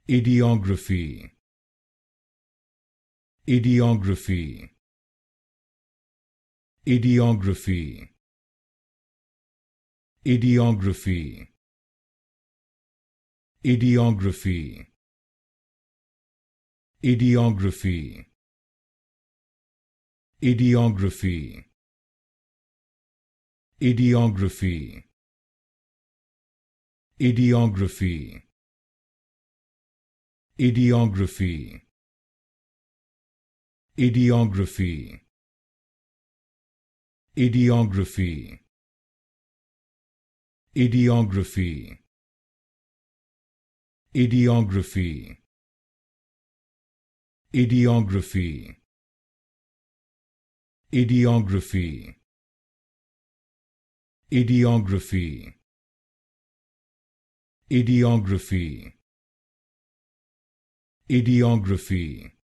Ideography. Ideography. Ideography. Ideography. Ideography. Ideography. Ideography. Ideography. Ideography. Ideography. Ideography. Ideography. Ideography. Ideography. Ideography. Ideography. Ideography. Ideography. Ideography.